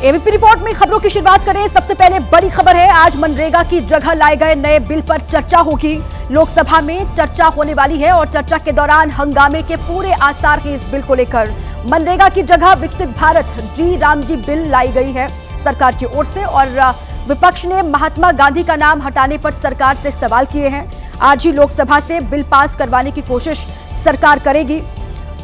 ABP report में खबरों की शुरुआत करें। सबसे पहले बड़ी खबर है, आज मनरेगा की जगह लाए गए नए बिल पर चर्चा होगी। लोकसभा में चर्चा होने वाली है और चर्चा के दौरान हंगामे के पूरे आसार हैं इस बिल को लेकर। मनरेगा की जगह विकसित भारत जी रामजी बिल लाई गई है सरकार की ओर से और विपक्ष ने महात्मा गांधी का नाम हटाने पर सरकार से सवाल किए हैं। आज ही लोकसभा से बिल पास करवाने की कोशिश सरकार करेगी।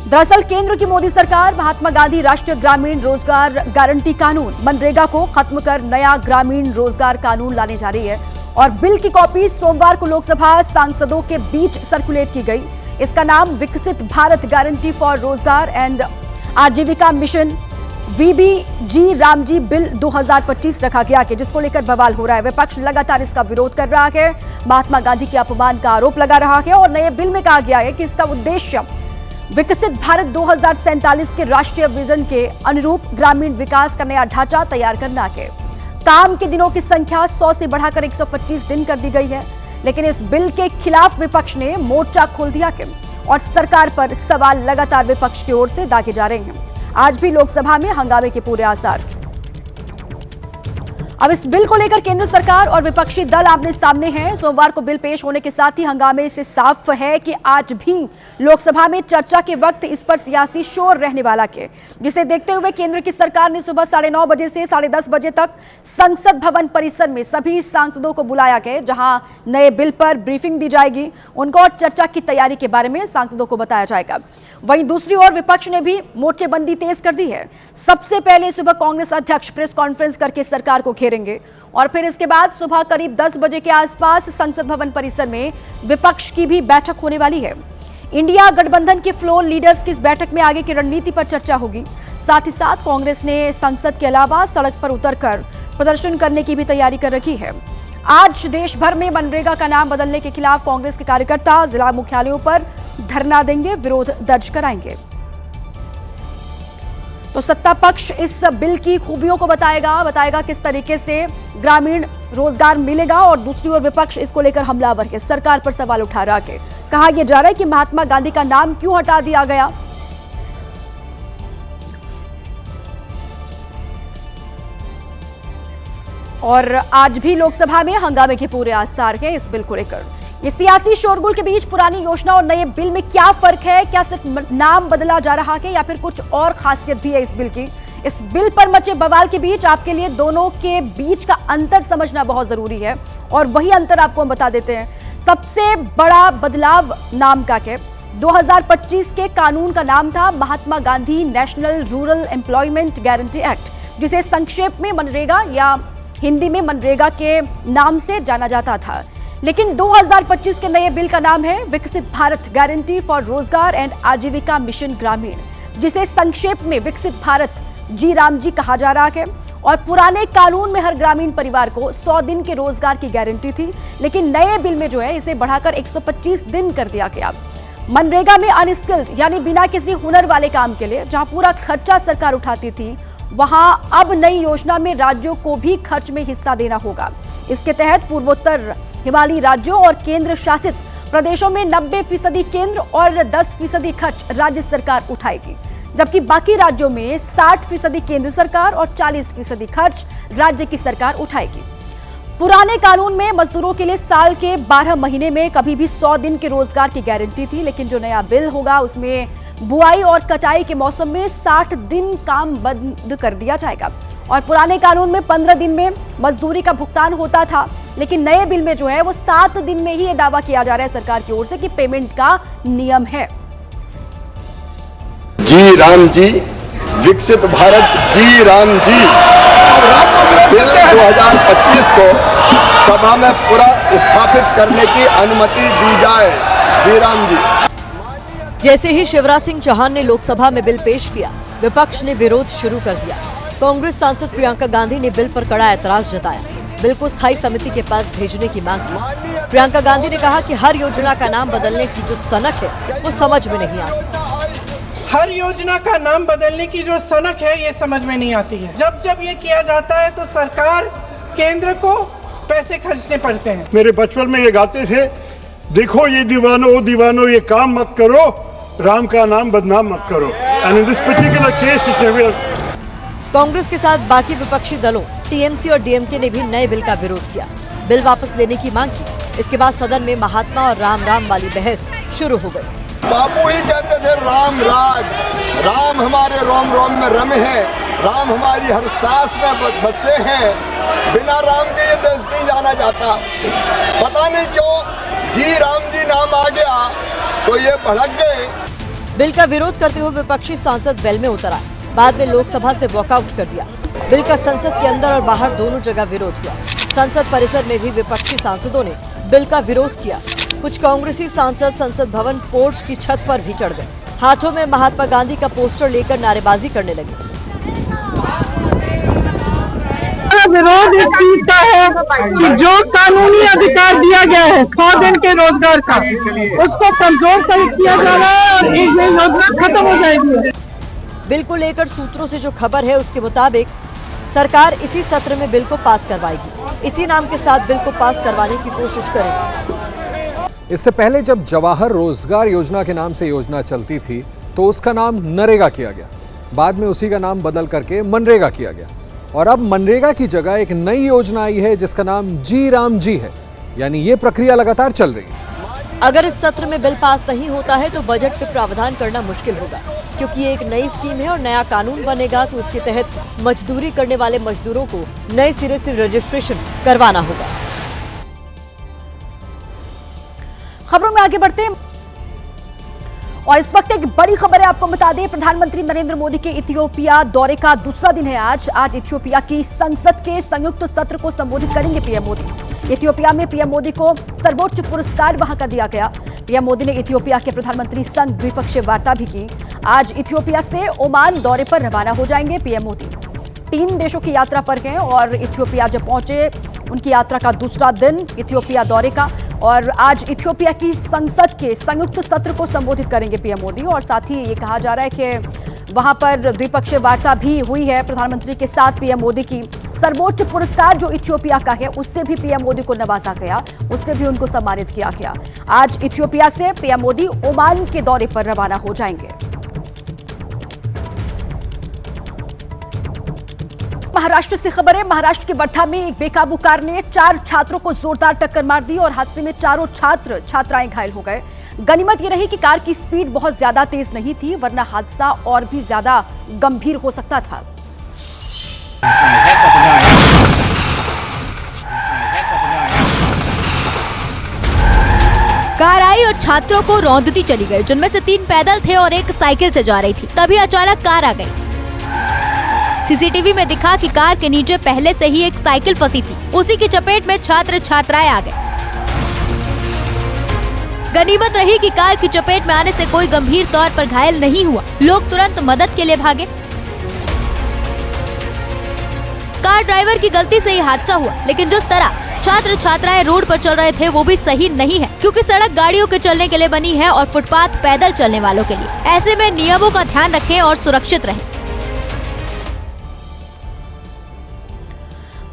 दरअसल केंद्र की मोदी सरकार महात्मा गांधी राष्ट्रीय ग्रामीण रोजगार गारंटी कानून मनरेगा को खत्म कर नया ग्रामीण रोजगार कानून लाने जा रही है और बिल की कॉपी सोमवार को लोकसभा सांसदों के बीच सर्कुलेट की गई। इसका नाम विकसित भारत गारंटी फॉर रोजगार एंड आजीविका मिशन VBG रामजी बिल 2025 रखा गया है, जिसको लेकर बवाल हो रहा है। विपक्ष लगातार इसका विरोध कर रहा है, महात्मा गांधी के अपमान का आरोप लगा रहा है और नए बिल में कहा गया है कि इसका उद्देश्य विकसित भारत 2047 के राष्ट्रीय विजन के अनुरूप ग्रामीण विकास का नया ढांचा तैयार करना है। काम के दिनों की संख्या 100 से बढ़ाकर 125 दिन कर दी गई है, लेकिन इस बिल के खिलाफ विपक्ष ने मोर्चा खोल दिया है और सरकार पर सवाल लगातार विपक्ष की ओर से दागे जा रहे हैं। आज भी लोकसभा में हंगामे के पूरे आसार। अब इस बिल को लेकर केंद्र सरकार और विपक्षी दल आमने सामने हैं। सोमवार को बिल पेश होने के साथ ही हंगामे से साफ है कि आज भी लोकसभा में चर्चा के वक्त इस पर सियासी शोर रहने वाला है, जिसे देखते हुए केंद्र की सरकार ने सुबह 9:30 बजे से 10:30 बजे तक संसद भवन परिसर में सभी सांसदों को बुलाया गया, जहां नए बिल पर ब्रीफिंग दी जाएगी। उनको और चर्चा की तैयारी के बारे में सांसदों को बताया जाएगा। वहीं दूसरी ओर विपक्ष ने भी मोर्चेबंदी तेज कर दी है। सबसे पहले सुबह कांग्रेस अध्यक्ष प्रेस कॉन्फ्रेंस करके सरकार को घेरेंगे और फिर इसके बाद सुबह करीब 10 बजे के आसपास संसद भवन परिसर में विपक्ष की भी बैठक होने वाली है। इंडिया गठबंधन के फ्लोर लीडर्स की इस बैठक में आगे की रणनीति पर चर्चा होगी। साथ ही साथ कांग्रेस ने संसद के अलावा सड़क पर उतरकर प्रदर्शन करने की भी तैयारी कर रखी है। आज देश भर में मनरेगा का नाम बदलने के खिलाफ कांग्रेस के कार्यकर्ता जिला मुख्यालयों पर धरना देंगे, विरोध दर्ज कराएंगे। तो सत्ता पक्ष इस बिल की खूबियों को बताएगा किस तरीके से ग्रामीण रोजगार मिलेगा और दूसरी ओर विपक्ष इसको लेकर हमलावर है, सरकार पर सवाल उठा रहा है। कहा यह जा रहा है कि महात्मा गांधी का नाम क्यों हटा दिया गया। और आज भी लोकसभा में हंगामे के पूरे आसार हैं इस बिल को लेकर। इस सियासी शोरगुल के बीच पुरानी योजना और नए बिल में क्या फर्क है? क्या सिर्फ नाम बदला जा रहा है या फिर कुछ और खासियत भी है इस बिल की? इस बिल पर मचे बवाल के बीच आपके लिए दोनों के बीच का अंतर समझना बहुत जरूरी है और वही अंतर आपको हम बता देते हैं। सबसे बड़ा बदलाव नाम का है। 2025 के कानून का नाम था Mahatma Gandhi national rural employment guarantee act, जिसे संक्षेप में मनरेगा या हिंदी में मनरेगा के नाम से जाना जाता था। लेकिन 2025 के नए बिल का नाम है विकसित भारत गारंटी फॉर रोजगार एंड आजीविका मिशन ग्रामीण, जिसे संक्षेप में विकसित भारत जी रामजी कहा जा रहा है। और पुराने कानून में हर ग्रामीण परिवार को 100 दिन के रोजगार की गारंटी थी, लेकिन नए बिल में जो है इसे बढ़ाकर 125 दिन कर दिया गया। मनरेगा में अनस्किल्ड यानी बिना किसी हुनर वाले काम के लिए जहां पूरा खर्चा सरकार उठाती थी, वहां अब नई योजना में राज्यों को भी खर्च में हिस्सा देना होगा। इसके तहत पूर्वोत्तर हिमालयी राज्यों और केंद्र शासित प्रदेशों में 90% केंद्र और 10% खर्च राज्य सरकार उठाएगी, जबकि बाकी राज्यों में 60% केंद्र सरकार और 40% खर्च राज्य की सरकार उठाएगी। पुराने कानून में मजदूरों के लिए साल के 12 महीने में कभी भी 100 दिन के रोजगार की गारंटी थी, लेकिन जो नया बिल होगा उसमें बुआई और कटाई के मौसम में 60 दिन काम बंद कर दिया जाएगा। और पुराने कानून में 15 दिन में मजदूरी का भुगतान होता था, लेकिन नए बिल में जो है वो 7 दिन में ही ये दावा किया जा रहा है सरकार की ओर से कि पेमेंट का नियम है। जी राम जी, विकसित भारत जी राम जी बिल 2025 को सभा में पूरा स्थापित करने की अनुमति दी जाए। जी राम जी। जैसे ही शिवराज सिंह चौहान ने लोकसभा में बिल पेश किया, विपक्ष ने विरोध शुरू कर दिया। कांग्रेस सांसद प्रियंका गांधी ने बिल पर कड़ा ऐतराज जताया, बिल को स्थायी समिति के पास भेजने की मांग की। प्रियंका गांधी ने कहा कि हर योजना का नाम बदलने की जो सनक है वो समझ में नहीं आती। हर योजना का नाम बदलने की जो सनक है ये समझ में नहीं आती है। जब जब ये किया जाता है तो सरकार केंद्र को पैसे खर्चने पड़ते हैं। मेरे बचपन में ये गाते थे, देखो ये दीवानो ओ दीवानो ये काम मत करो, राम का नाम बदनाम मत करो। And in this particular case it's a real Congress के साथ बाकी विपक्षी दलों टीएमसी और डीएमके ने भी नए बिल का विरोध किया, बिल वापस लेने की मांग की। इसके बाद सदन में महात्मा और राम राम वाली बहस शुरू हो गई। बापू ही कहते थे राम राज, राम हमारे रोम रोम में रमे हैं, राम हमारी हर सांस में बसे हैं, बिना राम के ये देश नहीं जाना जाता। पता नहीं क्यों जी राम जी नाम आ गया तो ये भड़क गए। बिल का विरोध करते हुए विपक्षी सांसद वेल में उतर आए, बाद में लोकसभा से वॉकआउट कर दिया। बिल का संसद के अंदर और बाहर दोनों जगह विरोध हुआ। संसद परिसर में भी विपक्षी सांसदों ने बिल का विरोध किया। कुछ कांग्रेसी सांसद संसद भवन पोर्च की छत पर भी चढ़ गए, हाथों में महात्मा गांधी का पोस्टर लेकर नारेबाजी करने लगे। विरोध इस चीज का है कि जो कानूनी अधिकार दिया गया है 100 दिन के रोजगार का, उसको कमजोर किया जा रहा है और एक योजना खत्म हो जाएगी। बिल को लेकर सूत्रों से जो खबर है उसके मुताबिक सरकार इसी सत्र में बिल को पास करवाएगी। इसी नाम के साथ बिल को पास करवाने की कोशिश करेगी। इससे पहले जब जवाहर रोजगार योजना के नाम से योजना चलती थी तो उसका नाम नरेगा किया गया, बाद में उसी का नाम बदल करके मनरेगा किया गया और अब मनरेगा की जगह एक नई योजना आई है जिसका नाम जी राम जी है। यानी ये प्रक्रिया लगातार चल रही है। अगर इस सत्र में बिल पास नहीं होता है तो बजट पे प्रावधान करना मुश्किल होगा, क्योंकि ये एक नई स्कीम है और नया कानून बनेगा तो उसके तहत मजदूरी करने वाले मजदूरों को नए सिरे से रजिस्ट्रेशन करवाना होगा। खबरों में आगे बढ़ते हैं और इस वक्त एक बड़ी खबर है, आपको बता दें प्रधानमंत्री नरेंद्र मोदी के इथियोपिया दौरे का दूसरा दिन है आज इथियोपिया की संसद के संयुक्त सत्र को संबोधित करेंगे पीएम मोदी। इथियोपिया में पीएम मोदी को सर्वोच्च पुरस्कार वहां का दिया गया। पीएम मोदी ने इथियोपिया के प्रधानमंत्री संग द्विपक्षीय वार्ता भी की। आज इथियोपिया से ओमान दौरे पर रवाना हो जाएंगे पीएम मोदी। 3 देशों की यात्रा पर गए और इथियोपिया जब पहुंचे, उनकी यात्रा का दूसरा दिन इथियोपिया दौरे का, और आज इथियोपिया की संसद के संयुक्त सत्र को संबोधित करेंगे पीएम मोदी। और साथ ही ये कहा जा रहा है कि वहां पर द्विपक्षीय वार्ता भी हुई है प्रधानमंत्री के साथ पीएम मोदी की। सर्वोच्च पुरस्कार जो इथियोपिया का है उससे भी पीएम मोदी को नवाजा गया, उससे भी उनको सम्मानित किया गया। आज इथियोपिया से पीएम मोदी ओमान के दौरे पर रवाना हो जाएंगे। महाराष्ट्र से खबर है। महाराष्ट्र के वर्धा में एक बेकाबू कार ने 4 छात्रों को जोरदार टक्कर मार दी और हादसे में चारों छात्र छात्राएं घायल हो गए। गनीमत ये रही कि कार की स्पीड बहुत ज्यादा तेज नहीं थी, वरना हादसा और भी ज्यादा गंभीर हो सकता था। कार आई और छात्रों को रौंदती चली गई, जिनमें से 3 पैदल थे और एक साइकिल से जा रही थी। तभी अचानक कार आ गई। सीसीटीवी में दिखा कि कार के नीचे पहले से ही एक साइकिल फंसी थी, उसी की चपेट में छात्र छात्राएं आ गए। गनीमत रही कि कार की चपेट में आने से कोई गंभीर तौर पर घायल नहीं हुआ। लोग तुरंत मदद के लिए भागे। कार ड्राइवर की गलती से ही हादसा हुआ, लेकिन जिस तरह छात्र छात्राएं रोड पर चल रहे थे वो भी सही नहीं है, क्योंकि सड़क गाड़ियों के चलने के लिए बनी है और फुटपाथ पैदल चलने वालों के लिए। ऐसे में नियमों का ध्यान रखें और सुरक्षित रहें।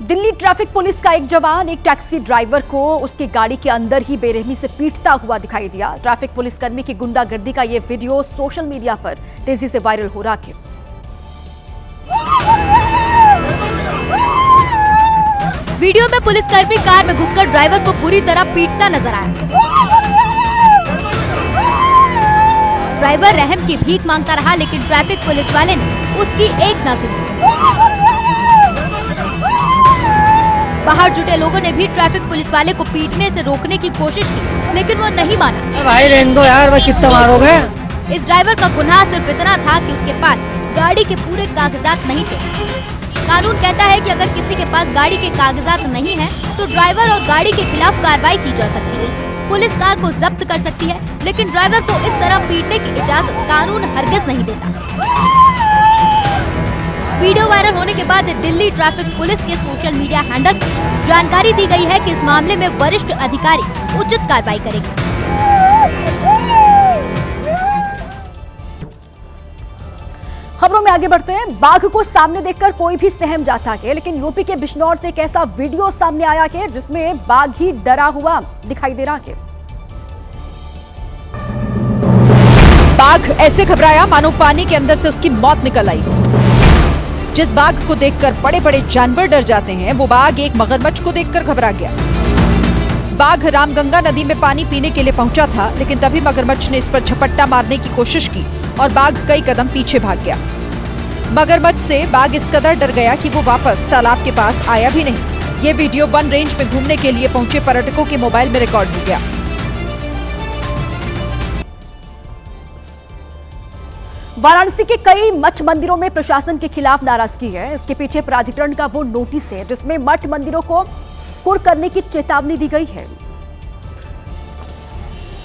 दिल्ली ट्रैफिक पुलिस का एक जवान एक टैक्सी ड्राइवर को उसकी गाड़ी के अंदर ही बेरहमी से पीटता हुआ दिखाई दिया। ट्रैफिक पुलिसकर्मी की गुंडागर्दी का ये वीडियो सोशल मीडिया पर तेजी से वायरल हो रहा है। वीडियो में पुलिसकर्मी कार में घुसकर ड्राइवर को पूरी तरह पीटता नजर आया। ड्राइवर रहम की भीख मांगता रहा, लेकिन ट्रैफिक पुलिस वाले ने उसकी एक ना सुनी। बाहर जुटे लोगों ने भी ट्रैफिक पुलिस वाले को पीटने से रोकने की कोशिश की, लेकिन वो नहीं माना। भाई रहने दो यार, वह कितना मारोगे। इस ड्राइवर का गुनाह सिर्फ इतना था कि उसके पास गाड़ी के पूरे कागजात नहीं थे। कानून कहता है कि अगर किसी के पास गाड़ी के कागजात नहीं है तो ड्राइवर और गाड़ी के खिलाफ कार्रवाई की जा सकती है। पुलिस कार को जब्त कर सकती है, लेकिन ड्राइवर को इस तरह पीटने की इजाजत कानून हरगिज नहीं देता। वीडियो वायरल होने के बाद दिल्ली ट्रैफिक पुलिस के सोशल मीडिया हैंडल पर जानकारी दी गई है कि इस मामले में वरिष्ठ अधिकारी उचित कार्रवाई करेंगे। खबरों में आगे बढ़ते हैं। बाघ को सामने देखकर कोई भी सहम जाता है, लेकिन यूपी के बिजनौर से एक ऐसा वीडियो सामने आया है जिसमें बाघ ही डरा हुआ दिखाई दे रहा है। बाघ ऐसे घबराया मानो पानी के अंदर से उसकी मौत निकल आई। जिस बाघ को देखकर बड़े बड़े जानवर डर जाते हैं, वो बाघ एक मगरमच्छ को देखकर घबरा गया। बाघ रामगंगा नदी में पानी पीने के लिए पहुंचा था, लेकिन तभी मगरमच्छ ने इस पर झपट्टा मारने की कोशिश की और बाघ कई कदम पीछे भाग गया। मगरमच्छ से बाघ इस कदर डर गया कि वो वापस तालाब के पास आया भी नहीं। ये वीडियो वन रेंज में घूमने के लिए पहुंचे पर्यटकों के मोबाइल में रिकॉर्ड हो गया। वाराणसी के कई मठ मंदिरों में प्रशासन के खिलाफ नाराजगी है। इसके पीछे प्राधिकरण का वो नोटिस है जिसमें मठ मंदिरों को कुर्क करने की चेतावनी दी गई है।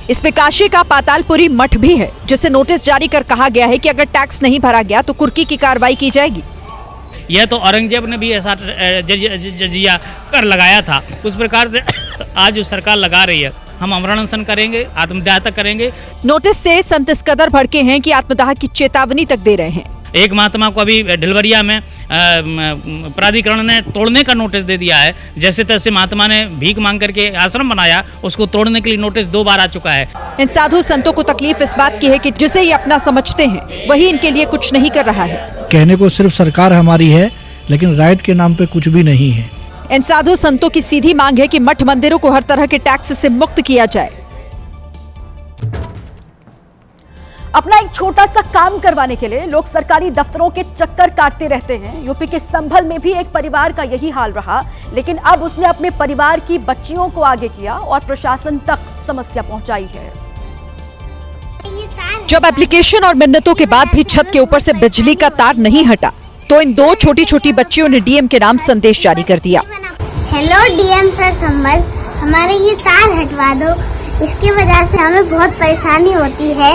इसमें काशी का पातालपुरी मठ भी है, जिसे नोटिस जारी कर कहा गया है कि अगर टैक्स नहीं भरा गया तो कुर्की की कार्रवाई की जाएगी। यह तो औरंगजेब ने भी ऐसा जजिया कर लगाया था, उस प्रकार से आज जो सरकार लगा रही है। हम अमरण अनशन करेंगे, आत्मदाह तक करेंगे। नोटिस से संत इस कदर भड़के हैं कि आत्मदाह की चेतावनी तक दे रहे हैं। एक महात्मा को अभी ढिलवरिया में प्राधिकरण ने तोड़ने का नोटिस दे दिया है। जैसे तैसे महात्मा ने भीख मांग करके आश्रम बनाया, उसको तोड़ने के लिए नोटिस 2 बार आ चुका है। इन साधु संतों को तकलीफ इस बात की है कि जिसे ये अपना समझते हैं वही इनके लिए कुछ नहीं कर रहा है। कहने को सिर्फ सरकार हमारी है, लेकिन राइट के नाम पे कुछ भी नहीं है। इन साधु संतों की सीधी मांग है कि मठ मंदिरों को हर तरह के टैक्स से मुक्त किया जाए। अपना एक छोटा सा काम करवाने के लिए लोग सरकारी दफ्तरों के चक्कर काटते रहते हैं। यूपी के संभल में भी एक परिवार का यही हाल रहा, लेकिन अब उसने अपने परिवार की बच्चियों को आगे किया और प्रशासन तक समस्या पहुंचाई है। जब एप्लीकेशन और मिन्नतों के बाद भी छत के ऊपर से बिजली का तार नहीं हटा, तो इन 2 छोटी छोटी बच्चियों ने डीएम के नाम संदेश जारी कर दिया। हेलो डीएम सर संभल, हमारे ये तार हटवा दो, इसकी वजह से हमें बहुत परेशानी होती है।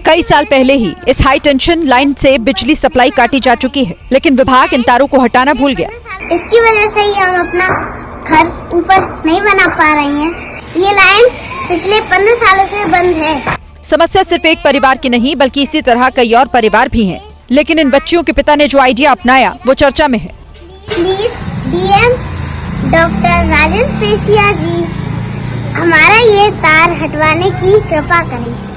कई साल पहले ही इस हाई टेंशन लाइन से बिजली सप्लाई काटी जा चुकी है, लेकिन विभाग इन तारों को हटाना भूल गया। इसकी वजह से ही हम अपना घर ऊपर नहीं बना पा रही हैं। ये लाइन पिछले 15 सालों से बंद है। समस्या सिर्फ एक परिवार की नहीं, बल्कि इसी तरह कई और परिवार भी हैं। लेकिन इन बच्चियों के पिता ने जो आइडिया अपनाया वो चर्चा में है। Please DM doctor Rajendra Peshiya ji, हमारा ये तार हटवाने की कृपा करें।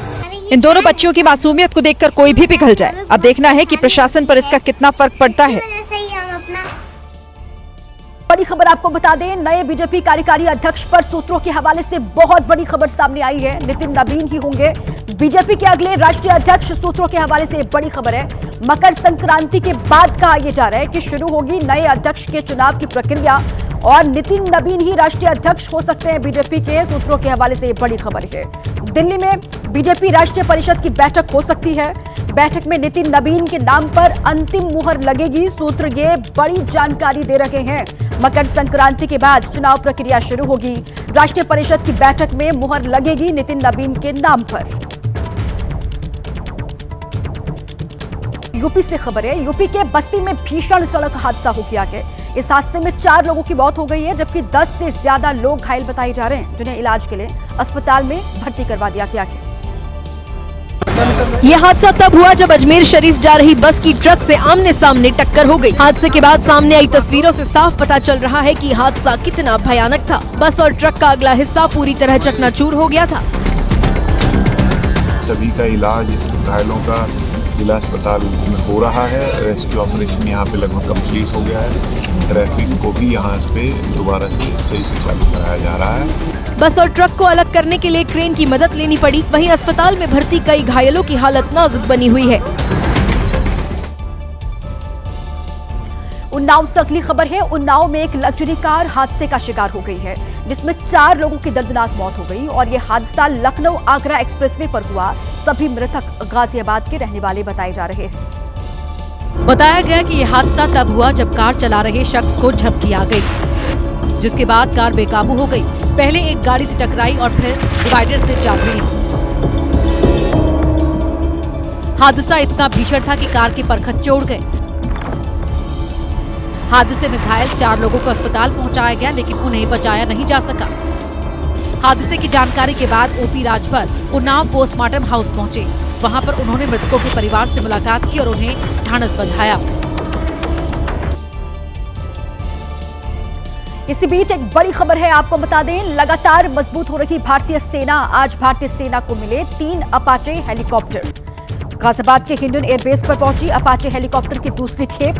इन दोनों बच्चियों की मासूमियत को देखकर कोई भी पिघल जाए। अब देखना है कि प्रशासन पर इसका कितना फर्क पड़ता है। बड़ी खबर आपको बता दें, नए बीजेपी कार्यकारी अध्यक्ष पर सूत्रों के हवाले से बहुत बड़ी खबर सामने आई है। नितिन नवीन ही होंगे बीजेपी के अगले राष्ट्रीय अध्यक्ष। सूत्रों के हवाले से बड़ी खबर है। मकर संक्रांति के बाद कहा यह जा रहा है कि शुरू होगी नए अध्यक्ष के चुनाव की प्रक्रिया और नितिन नवीन ही राष्ट्रीय अध्यक्ष हो सकते हैं बीजेपी के। सूत्रों के हवाले से बड़ी खबर है। दिल्ली में बीजेपी राष्ट्रीय परिषद की बैठक हो सकती है। बैठक में नितिन नवीन के नाम पर अंतिम मुहर लगेगी। सूत्र ये बड़ी जानकारी दे रहे हैं। मकर संक्रांति के बाद चुनाव प्रक्रिया शुरू होगी। राष्ट्रीय परिषद की बैठक में मुहर लगेगी नितिन नवीन के नाम पर। यूपी से खबर है। यूपी के बस्ती में भीषण सड़क हादसा हो गया है। इस हादसे में 4 लोगों की मौत हो गई है, जबकि 10 से ज्यादा लोग घायल बताए जा रहे हैं, जिन्हें इलाज के लिए अस्पताल में भर्ती करवा दिया गया है। यह हादसा तब हुआ जब अजमेर शरीफ जा रही बस की ट्रक से आमने सामने टक्कर हो गई। हादसे के बाद सामने आई तस्वीरों से साफ पता चल रहा है कि हादसा कितना भयानक था। बस और ट्रक का अगला हिस्सा पूरी तरह चकनाचूर हो गया था। सभी का इलाज घायलों का जिला अस्पताल में हो रहा है। रेस्क्यू ऑपरेशन यहाँ पे लगभग कंप्लीट हो गया है। ट्रैफिक को भी यहाँ पे दोबारा से सही से चालू कराया जा रहा है। बस और ट्रक को अलग करने के लिए क्रेन की मदद लेनी पड़ी। वहीं अस्पताल में भर्ती कई घायलों की हालत नाजुक बनी हुई है। उन्नाव से अगली खबर है। उन्नाव में एक लग्जरी कार हादसे का शिकार हो गई है, जिसमें 4 लोगों की दर्दनाक मौत हो गई और यह हादसा लखनऊ आगरा एक्सप्रेसवे पर हुआ। सभी मृतक गाजियाबाद के रहने वाले बताए जा रहे हैं। बताया गया कि यह हादसा तब हुआ जब कार चला रहे शख्स को झपकी आ गई, जिसके बाद कार बेकाबू हो गई। पहले एक गाड़ी से टकराई और फिर डिवाइडर से जा भिड़ी। हादसा इतना भीषण था कि कार के परखच्चे उड़ गए। हादसे में घायल 4 लोगों को अस्पताल पहुंचाया गया, लेकिन उन्हें बचाया नहीं जा सका। हादसे की जानकारी के बाद OP Rajbhar Unnao postmortem house पहुंचे। वहां पर उन्होंने मृतकों के परिवार से मुलाकात की और उन्हें ढांढस बंधाया। इसी बीच एक बड़ी खबर है, आपको बता दें, लगातार मजबूत हो रही भारतीय सेना। आज भारतीय सेना को मिले 3 अपाचे हेलीकॉप्टर। गाजियाबाद के हिंडन एयरबेस पर पहुंची अपाचे हेलीकॉप्टर की दूसरी खेप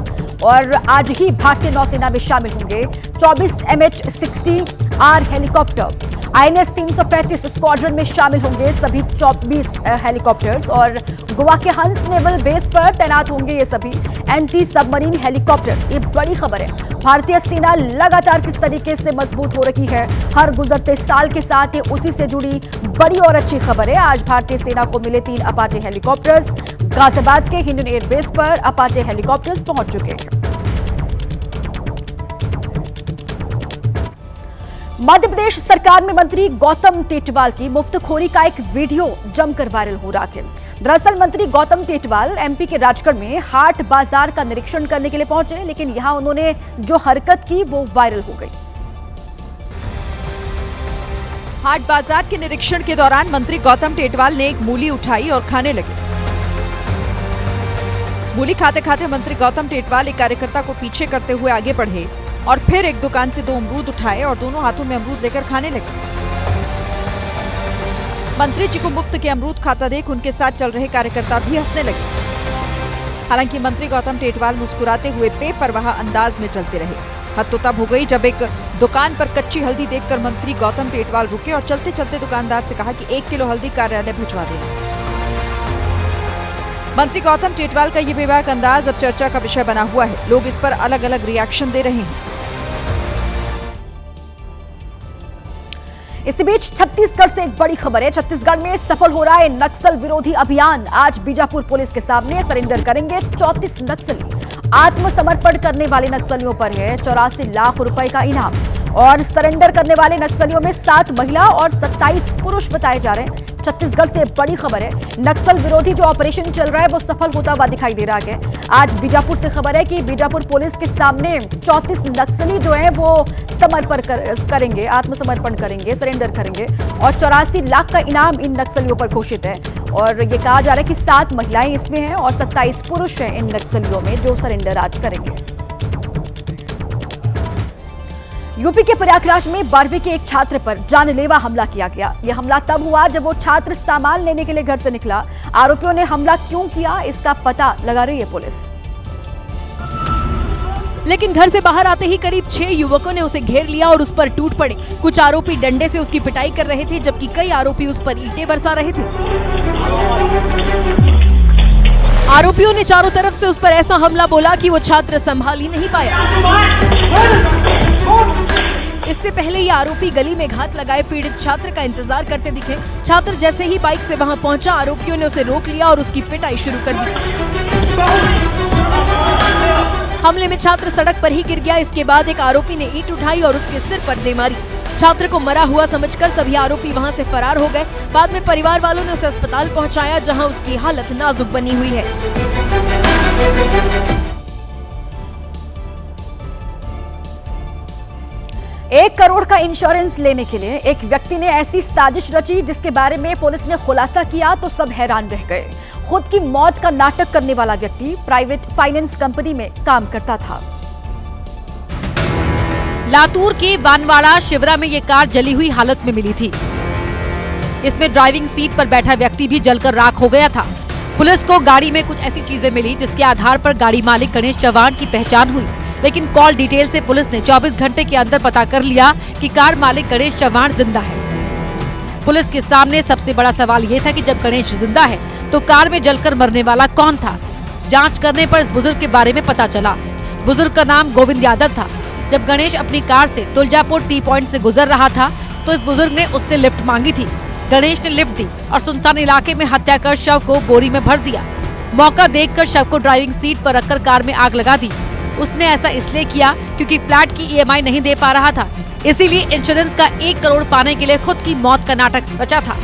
और आज ही भारतीय नौसेना में शामिल होंगे 24 MH-60R हेलीकॉप्टर। INS 335 स्क्वाड्रन में शामिल होंगे सभी 24 हेलीकॉप्टर्स और गोवा के हंस नेवल बेस पर तैनात होंगे ये सभी एंटी सबमरीन हेलीकॉप्टर्स। ये बड़ी खबर है। भारतीय सेना लगातार किस तरीके से मजबूत हो रही है, हर गुजरते साल के साथ ये उसी से जुड़ी बड़ी और अच्छी खबर है। आज भारतीय सेना को मिले 3 अपाचे हेलीकॉप्टर्स। गाजियाबाद के हिंडन एयरबेस पर अपाचे हेलीकॉप्टर्स पहुंच चुके हैं। मध्य प्रदेश सरकार में मंत्री गौतम टेटवाल की मुफ्तखोरी का एक वीडियो जमकर वायरल हो रहा है। दरअसल मंत्री गौतम टेटवाल MP के राजगढ़ में हाट बाजार का निरीक्षण करने के लिए पहुंचे, लेकिन यहां उन्होंने जो हरकत की वो वायरल हो गई। हाट बाजार के निरीक्षण के दौरान मंत्री गौतम टेटवाल ने एक मूली उठाई और खाने लगे। मूली खाते खाते मंत्री गौतम टेटवाल एक कार्यकर्ता को पीछे करते हुए आगे बढ़े और फिर एक दुकान से 2 अमरूद उठाए और दोनों हाथों में अमरूद लेकर खाने लगे। मंत्री जी को मुफ्त के अमरूद खाता देख उनके साथ चल रहे कार्यकर्ता भी हंसने लगे। हालांकि मंत्री गौतम टेटवाल मुस्कुराते हुए बेपरवाह अंदाज में चलते रहे। हद तो तब हो गई जब एक दुकान पर कच्ची हल्दी देखकर मंत्री गौतम टेटवाल रुके और चलते चलते दुकानदार से कहा कि 1 किलो हल्दी कार्यालय भिजवा देना। मंत्री गौतम टेटवाल का ये बेबाक अंदाज अब चर्चा का विषय बना हुआ है। लोग इस पर अलग अलग रिएक्शन दे रहे हैं। इसी बीच छत्तीसगढ़ से एक बड़ी खबर है। छत्तीसगढ़ में सफल हो रहा है नक्सल विरोधी अभियान। आज बीजापुर पुलिस के सामने सरेंडर करेंगे 34 नक्सली। आत्मसमर्पण करने वाले नक्सलियों पर है 84 लाख रुपए का इनाम और सरेंडर करने वाले नक्सलियों में 7 महिला और 27 पुरुष बताए जा रहे हैं। छत्तीसगढ़ से बड़ी खबर है। नक्सल विरोधी जो ऑपरेशन चल रहा है वो सफल होता हुआ दिखाई दे रहा है। आज बीजापुर से खबर है कि बीजापुर पुलिस के सामने 34 नक्सली जो है वो समर्पण करेंगे, आत्मसमर्पण करेंगे, सरेंडर करेंगे और 84 लाख का इनाम इन नक्सलियों पर घोषित है। और ये कहा जा रहा है कि 7 महिलाएं इसमें हैं और 27 पुरुष हैं इन नक्सलियों में जो सरेंडर आज करेंगे। यूपी के प्रयागराज में 12वीं के एक छात्र पर जानलेवा हमला किया गया। यह हमला तब हुआ जब वो छात्र सामान लेने के लिए घर से निकला। आरोपियों ने हमला क्यों किया इसका पता लगा रही है पुलिस। लेकिन घर से बाहर आते ही करीब 6 युवकों ने उसे घेर लिया और उस पर टूट पड़े। कुछ आरोपी डंडे से उसकी पिटाई कर रहे थे जबकि कई आरोपी उस पर ईंटें बरसा रहे थे। आरोपियों ने चारों तरफ से उस पर ऐसा हमला बोला कि वो छात्र संभाल ही नहीं पाया। इससे पहले ये आरोपी गली में घात लगाए पीड़ित छात्र का इंतजार करते दिखे। छात्र जैसे ही बाइक से वहां पहुंचा, आरोपियों ने उसे रोक लिया और उसकी पिटाई शुरू कर दी। हमले में छात्र सड़क पर ही गिर गया। इसके बाद एक आरोपी ने ईंट उठाई और उसके सिर पर दे मारी। छात्र को मरा हुआ समझकर सभी आरोपी वहां से फरार हो गए। बाद में परिवार वालों ने उसे अस्पताल पहुंचाया जहां उसकी हालत नाजुक बनी हुई है। 1 करोड़ का इंश्योरेंस लेने के लिए एक व्यक्ति ने ऐसी साजिश रची जिसके बारे में पुलिस ने खुलासा किया तो सब हैरान रह गए। खुद की मौत का नाटक करने वाला व्यक्ति प्राइवेट फाइनेंस कंपनी में काम करता था। लातूर के वानवाड़ा शिवरा में ये कार जली हुई हालत में मिली थी। इसमें ड्राइविंग सीट पर बैठा व्यक्ति भी जलकर राख हो गया था। पुलिस को गाड़ी में कुछ ऐसी चीजें मिली जिसके आधार पर गाड़ी मालिक गणेश चौहान की पहचान हुई। लेकिन कॉल डिटेल से पुलिस ने 24 घंटे के अंदर पता कर लिया कि कार मालिक गणेश चौहान जिंदा है। पुलिस के सामने सबसे बड़ा सवाल ये था कि जब गणेश जिंदा है तो कार में जलकर मरने वाला कौन था। जांच करने पर इस बुजुर्ग के बारे में पता चला। बुजुर्ग का नाम गोविंद यादव था। जब गणेश अपनी कार से तुलजापुर टी पॉइंट से गुजर रहा था तो इस बुजुर्ग ने उससे लिफ्ट मांगी थी। गणेश ने लिफ्ट दी और सुनसान इलाके में हत्या कर शव को बोरी में भर दिया। मौका देखकर शव को ड्राइविंग सीट पर रखकर कार में आग लगा दी। उसने ऐसा इसलिए किया क्योंकि फ्लैट की EMI नहीं दे पा रहा था, इसीलिए इंश्योरेंस का 1 करोड़ पाने के लिए खुद की मौत का नाटक रचा था।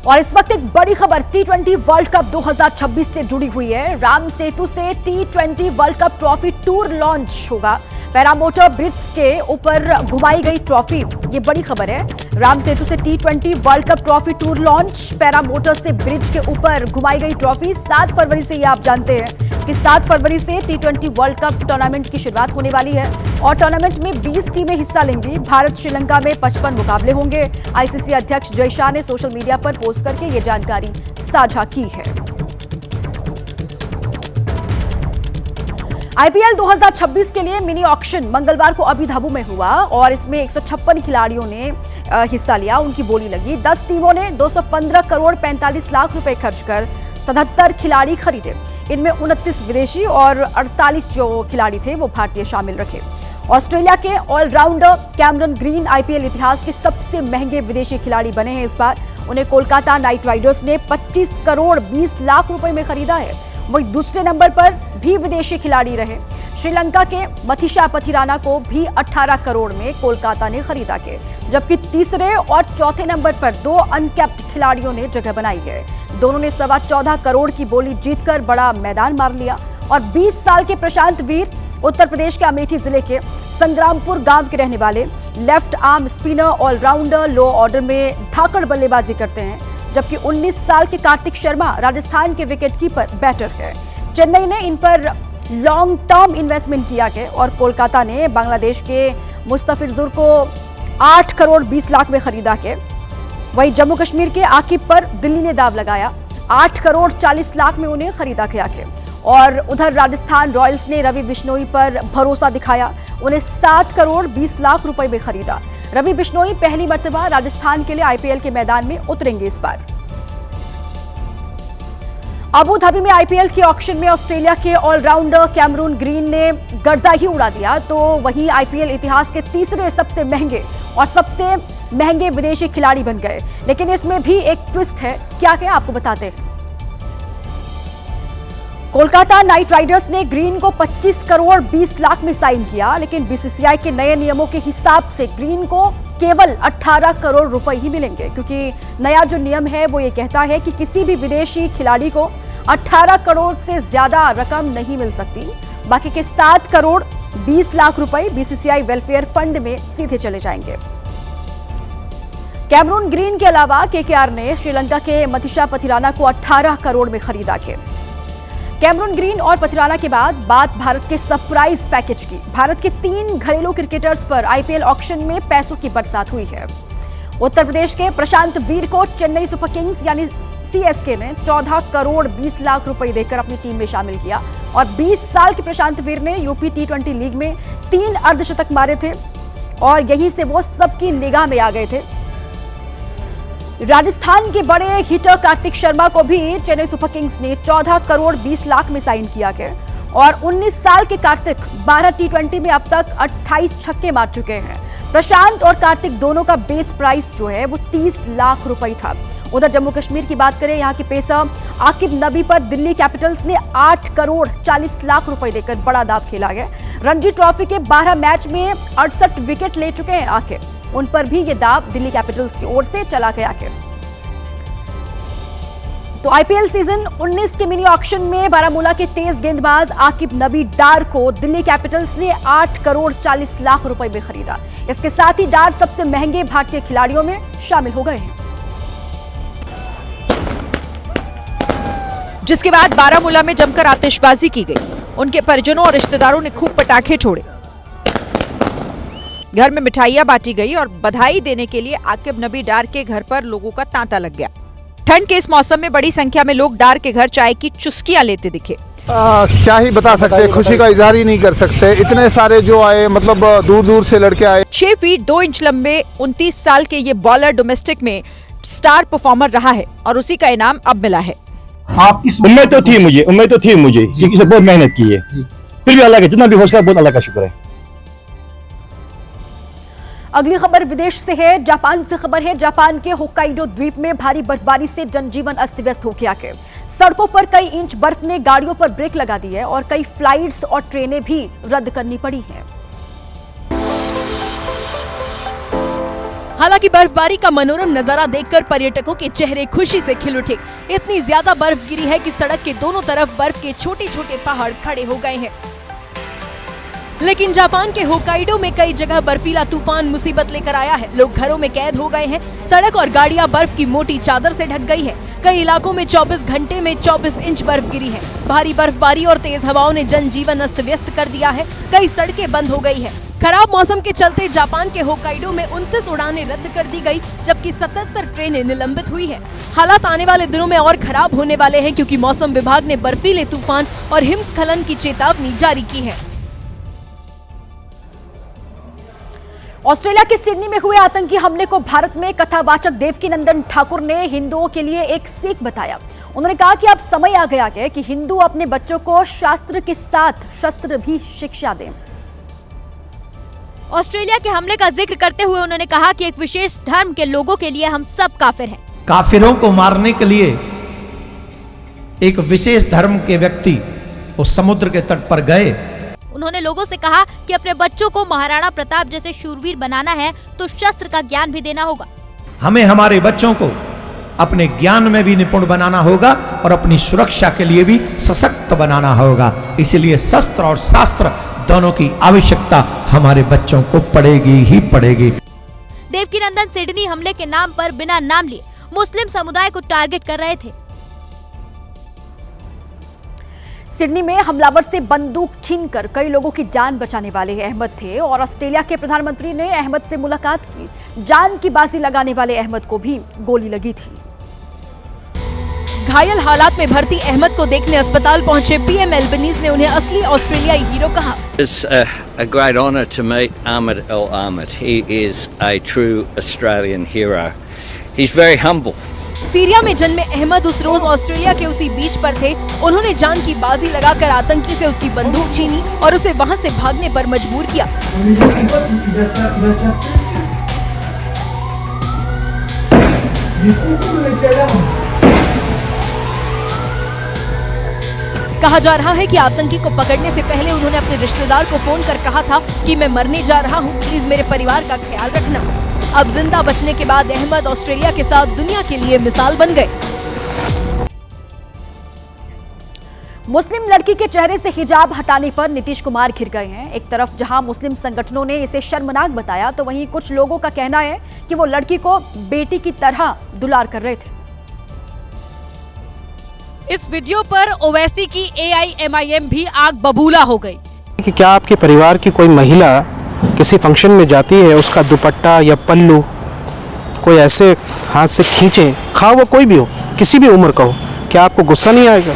और इस वक्त एक बड़ी खबर T20 वर्ल्ड कप 2026 से जुड़ी हुई है। राम सेतु से T20 world cup trophy tour launch होगा। पैरामोटर ब्रिज के ऊपर घुमाई गई ट्रॉफी, ये बड़ी खबर है। राम सेतु से T20 world cup trophy tour launch. Paramotor से ब्रिज के ऊपर घुमाई गई ट्रॉफी 7 फरवरी से, ये आप जानते हैं कि 7 फरवरी से T20 वर्ल्ड कप टूर्नामेंट की शुरुआत होने वाली है और टूर्नामेंट में 20 टीमें हिस्सा लेंगी। भारत श्रीलंका में 55 मुकाबले होंगे। ICC अध्यक्ष जय शाह ने सोशल मीडिया पर पोस्ट करके ये जानकारी साझा की है। आईपीएल 2026 के लिए मिनी ऑक्शन मंगलवार को अबू धाबी में हुआ और इसमें 156 खिलाड़ियों ने हिस्सा लिया। उनकी बोली लगी। 10 टीमों ने 215 करोड़ 45 लाख रुपए खर्च कर 77 खिलाड़ी खरीदे। इनमें 29 विदेशी और 48 जो खिलाड़ी थे वो भारतीय शामिल रखे। ऑस्ट्रेलिया के ऑलराउंडर कैमरन ग्रीन आईपीएल इतिहास के सबसे महंगे विदेशी खिलाड़ी बने हैं इस बार। उन्हें कोलकाता नाइट राइडर्स ने 25 करोड़ 20 लाख रुपए में खरीदा है। वहीं दूसरे नंबर पर भी विदेशी खिलाड़ी रहे। श्रीलंका के मथीशा पथिराना को भी 18 करोड़ में कोलकाता ने खरीदा के, जबकि तीसरे और चौथे नंबर पर 2 अनकैप्ड खिलाड़ियों ने जगह बनाई है। दोनों ने 14.25 करोड़ की बोली जीतकर बड़ा मैदान मार लिया। और 20 साल के प्रशांत वीर उत्तर प्रदेश के अमेठी जिले के संग्रामपुर गांव के रहने वाले लेफ्ट आर्म स्पिनर ऑलराउंडर लो ऑर्डर में धाकड़ बल्लेबाजी करते हैं, जबकि 19 साल के कार्तिक शर्मा राजस्थान के विकेटकीपर बैटर है। चेन्नई ने इन पर लॉन्ग टर्म इन्वेस्टमेंट किया है और कोलकाता ने बांग्लादेश के मुस्तफिजुर को 8 करोड़ 20 लाख में खरीदा के। वहीं जम्मू कश्मीर के आकिब पर दिल्ली ने दाव लगाया। 8 करोड़ 40 लाख में उन्हें खरीदा गया के। और उधर राजस्थान रॉयल्स ने रवि बिश्नोई पर भरोसा दिखाया। उन्हें 7 करोड़ 20 लाख रुपए में खरीदा। रवि बिश्नोई पहली मर्तबा राजस्थान के लिए आईपीएल के मैदान में उतरेंगे इस बार। अबू धाबी में आईपीएल के ऑक्शन में ऑस्ट्रेलिया के ऑलराउंडर कैमरून ग्रीन ने गर्दा ही उड़ा दिया, तो वहीं आईपीएल इतिहास के तीसरे सबसे महंगे और सबसे महंगे विदेशी खिलाड़ी बन गए। लेकिन इसमें भी एक ट्विस्ट है। क्या है आपको बताते हैं। कोलकाता नाइट राइडर्स ने ग्रीन को 25 करोड़ 20 लाख में साइन किया, लेकिन बीसीसीआई के नए नियमों के हिसाब से ग्रीन को केवल 18 करोड़ रुपए ही मिलेंगे, क्योंकि नया जो नियम है वो ये कहता है कि किसी भी विदेशी खिलाड़ी को 18 करोड़ से ज्यादा रकम नहीं मिल सकती। बाकी के 7 करोड़ 20 लाख रुपए बीसीसीआई वेलफेयर फंड में सीधे चले जाएंगे। कैमरून ग्रीन के अलावा केकेआर ने श्रीलंका के मथीशा पथिराना को 18 करोड़ में खरीदा के। कैमरून ग्रीन और पथिराना के बाद बात भारत के सरप्राइज पैकेज की। भारत के 3 घरेलू क्रिकेटर्स पर आईपीएल ऑक्शन में पैसों की बरसात हुई है। उत्तर प्रदेश के प्रशांत वीर को चेन्नई सुपर किंग्स यानी सीएसके ने 14 करोड़ 20 लाख रुपए देकर अपनी टीम में शामिल किया। और 20 साल के प्रशांत वीर ने यूपी T20 लीग में 3 अर्धशतक मारे थे और यहीं से वो सबकी निगाह में आ गए थे। राजस्थान के बड़े हिटर कार्तिक शर्मा को भी चेन्नई सुपर किंग्स ने 14 करोड़ 20 लाख में साइन किया है। और 19 साल के कार्तिक 12 T20 में अब तक 28 छक्के मार चुके हैं। प्रशांत और कार्तिक दोनों का बेस प्राइस जो है वो 30 लाख रुपए था। उधर जम्मू कश्मीर की बात करें, यहाँ के पेसर आकिब नबी पर दिल्ली कैपिटल्स ने 8 करोड़ 40 लाख रुपए देकर बड़ा दाव खेला है। रणजी ट्रॉफी के 12 मैच में 68 विकेट ले चुके हैं आकिब। उन पर भी ये दाव दिल्ली कैपिटल्स की ओर से चला गया है। तो आईपीएल सीजन 19 के मिनी ऑक्शन में बारामूला के तेज गेंदबाज आकिब नबी डार को दिल्ली कैपिटल्स ने 8 करोड़ 40 लाख रुपए में खरीदा। इसके साथ ही डार सबसे महंगे भारतीय खिलाड़ियों में शामिल हो गए हैं। जिसके बाद बारामूला में जमकर आतिशबाजी की गई। उनके परिजनों और रिश्तेदारों ने खूब पटाखे छोड़े। घर में मिठाइयां बांटी गई और बधाई देने के लिए आकिब नबी डार के घर पर लोगों का तांता लग गया। ठंड के इस मौसम में बड़ी संख्या में लोग डार के घर चाय की चुस्कियां लेते दिखे। क्या ही बता सकते, खुशी का इजहार ही नहीं कर सकते। इतने सारे जो आए, मतलब दूर दूर से लड़के आए। 6 फीट 2 इंच लंबे 29 साल के ये बॉलर डोमेस्टिक में स्टार परफॉर्मर रहा है और उसी का इनाम अब मिला है। उम्मीद तो थी मुझे क्योंकि इसे बहुत मेहनत की है। फिर भी अल्लाह का जितना भी हो सका बहुत अल्लाह का शुक्र है। अगली खबर विदेश से है। जापान से खबर है। जापान के होक्काइडो द्वीप में भारी बर्फबारी से जनजीवन अस्त व्यस्त हो गया है। सड़कों पर कई इंच बर्फ ने गाड़ियों पर ब्रेक लगा दी है और कई फ्लाइट्स और ट्रेनें भी रद्द करनी पड़ी हैं। हालांकि बर्फबारी का मनोरम नजारा देखकर पर्यटकों के चेहरे खुशी से खिल उठे। इतनी ज्यादा बर्फ गिरी है कि सड़क के दोनों तरफ बर्फ के छोटे छोटे पहाड़ खड़े हो गए हैं। लेकिन जापान के होक्काइडो में कई जगह बर्फीला तूफान मुसीबत लेकर आया है। लोग घरों में कैद हो गए हैं। सड़क और गाड़ियां बर्फ की मोटी चादर से ढक गई है। कई इलाकों में 24 घंटे में 24 इंच बर्फ गिरी है। भारी बर्फबारी और तेज हवाओं ने जनजीवन अस्त व्यस्त कर दिया है। कई सड़कें बंद हो गई है। खराब मौसम के चलते जापान के होक्काइडो में 29 उड़ानें रद्द कर दी गई, जबकि 77 ट्रेनें निलंबित हुई है। हालात आने वाले दिनों में और खराब होने वाले हैं, क्योंकि मौसम विभाग ने बर्फीले तूफान और हिमस्खलन की चेतावनी जारी की है। ऑस्ट्रेलिया के सिडनी में हुए आतंकी हमले को भारत में कथावाचक देवकीनंदन ठाकुर ने हिंदुओं के लिए एक सीख बताया। उन्होंने कहा कि अब समय आ गया है कि हिंदू अपने बच्चों को शास्त्र के साथ शस्त्र भी शिक्षा दें। ऑस्ट्रेलिया के हमले का जिक्र करते हुए उन्होंने कहा कि एक विशेष धर्म के लोगों के लिए हम सब काफिर हैं। काफिरों को मारने के लिए एक विशेष धर्म के व्यक्ति उस समुद्र के तट पर गए। उन्होंने लोगों से कहा कि अपने बच्चों को महाराणा प्रताप जैसे शूरवीर बनाना है तो शस्त्र का ज्ञान भी देना होगा। हमें हमारे बच्चों को अपने ज्ञान में भी निपुण बनाना होगा और अपनी सुरक्षा के लिए भी सशक्त बनाना होगा। इसलिए शस्त्र और शास्त्र दोनों की आवश्यकता हमारे बच्चों को पड़ेगी ही पड़ेगी। देवकीनंदन सिडनी हमले के नाम पर बिना नाम लिए मुस्लिम समुदाय को टारगेट कर रहे थे। सिडनी में हमलावर से बंदूक छीनकर कई लोगों की जान बचाने वाले अहमद थे और ऑस्ट्रेलिया के प्रधानमंत्री ने अहमद से मुलाकात की। जान की बाजी लगाने वाले अहमद को भी गोली लगी थी। घायल हालात में भर्ती अहमद को देखने अस्पताल पहुंचे पीएम एल्बनीज ने उन्हें असली ऑस्ट्रेलियाई हीरो कहा। It's a great honour to meet Ahmed El Ahmed. He is a true Australian hero. He's very humble. Syria में जन्मे अहमद उस रोज ऑस्ट्रेलिया के उसी बीच पर थे। उन्होंने जान की बाजी लगाकर आतंकी से उसकी बंदूक छीनी और उसे वहां से भागने पर मजबूर किया। कहा जा रहा है कि आतंकी को पकड़ने से पहले उन्होंने अपने रिश्तेदार को फोन कर कहा था कि मैं मरने जा रहा हूं, प्लीज मेरे परिवार का ख्याल रखना। अब जिंदा बचने के बाद अहमद ऑस्ट्रेलिया के साथ दुनिया के लिए मिसाल बन गए। मुस्लिम लड़की के चेहरे से हिजाब हटाने पर नीतीश कुमार घिर गए हैं। एक तरफ जहां मुस्लिम संगठनों ने इसे शर्मनाक बताया, तो वहीं कुछ लोगों का कहना है कि वो लड़की को बेटी की तरह दुलार कर रहे थे। इस वीडियो पर ओवैसी की AIMIM भी आग बबूला हो गई कि क्या आपके परिवार की कोई महिला किसी फंक्शन में जाती है, उसका दुपट्टा या पल्लू कोई ऐसे हाथ से खींचे, खा वो कोई भी हो, किसी भी उम्र का हो, क्या आपको गुस्सा नहीं आएगा?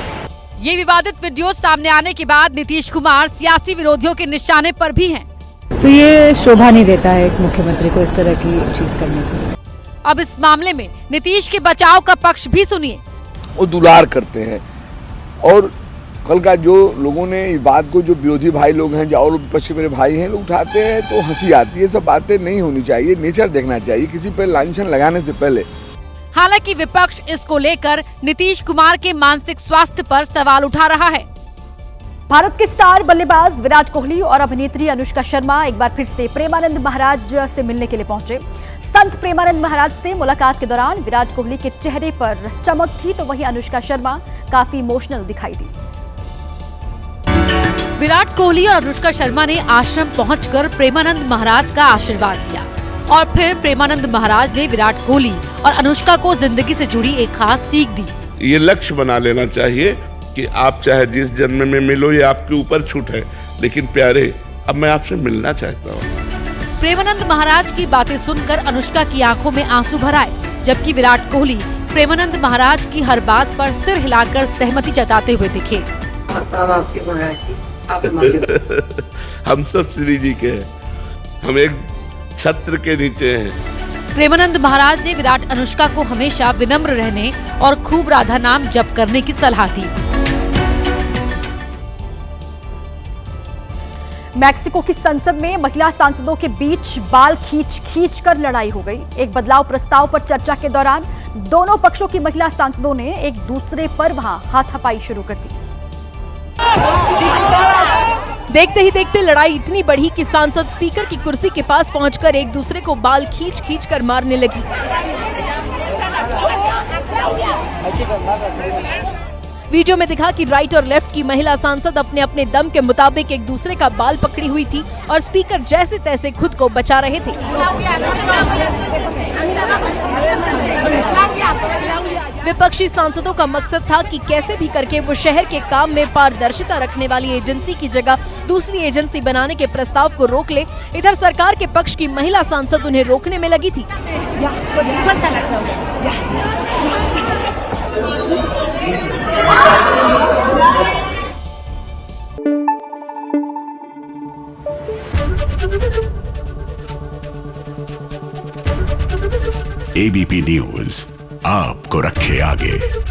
ये विवादित वीडियो सामने आने के बाद नीतीश कुमार सियासी विरोधियों के निशाने पर भी हैं। तो ये शोभा नहीं देता है एक मुख्यमंत्री को इस तरह की चीज करने की। अब इस मामले में नीतीश के बचाव का पक्ष भी सुनिए। वो दुलार करते हैं और कल का जो लोगों ने इस बात को, जो विरोधी भाई लोग हैं और विपक्ष के मेरे भाई हैं, लोग उठाते हैं तो हंसी आती है। सब बातें नहीं होनी चाहिए, नेचर देखना चाहिए किसी पर लांछन लगाने से पहले। हालांकि विपक्ष इसको लेकर नीतीश कुमार के मानसिक स्वास्थ्य पर सवाल उठा रहा है। भारत के स्टार बल्लेबाज विराट कोहली और अभिनेत्री अनुष्का शर्मा एक बार फिर से प्रेमानंद महाराज से मिलने के लिए पहुंचे। संत प्रेमानंद महाराज से मुलाकात के दौरान विराट कोहली के चेहरे पर चमक थी, तो वहीं अनुष्का शर्मा काफी इमोशनल दिखाई दी। विराट कोहली और अनुष्का शर्मा ने आश्रम पहुंचकर प्रेमानंद महाराज का आशीर्वाद लिया और फिर प्रेमानंद महाराज ने विराट कोहली और अनुष्का को जिंदगी से जुड़ी एक खास सीख दी। ये लक्ष्य बना लेना चाहिए कि आप चाहे जिस जन्म में मिलो, ये आपके ऊपर छूट है, लेकिन प्यारे अब मैं आपसे मिलना चाहता हूँ। प्रेमानंद महाराज की बातें सुनकर अनुष्का की आंखों में आंसू भर आए, जबकि विराट कोहली प्रेमानंद महाराज की हर बात पर सिर हिलाकर सहमति जताते हुए दिखे। हम सब श्री जी के हैं, हम एक छत्र के नीचे हैं। प्रेमानंद महाराज ने विराट अनुष्का को हमेशा विनम्र रहने और खूब राधा नाम जप करने की सलाह दी। मैक्सिको की संसद में महिला सांसदों के बीच बाल खींच कर लड़ाई हो गई। एक बदलाव प्रस्ताव पर चर्चा के दौरान दोनों पक्षों की महिला सांसदों ने एक दूसरे पर वहां हाथापाई शुरू कर दी। देखते ही देखते लड़ाई इतनी बढ़ी कि सांसद स्पीकर की कुर्सी के पास पहुंचकर एक दूसरे को बाल खींच कर मारने लगी। वीडियो में दिखा कि राइट और लेफ्ट की महिला सांसद अपने अपने दम के मुताबिक एक दूसरे का बाल पकड़ी हुई थी और स्पीकर जैसे तैसे खुद को बचा रहे थे। विपक्षी सांसदों का मकसद था कि कैसे भी करके वो शहर के काम में पारदर्शिता रखने वाली एजेंसी की जगह दूसरी एजेंसी बनाने के प्रस्ताव को रोक ले। इधर सरकार के पक्ष की महिला सांसद उन्हें रोकने में लगी थी। ABP न्यूज आपको रखे आगे।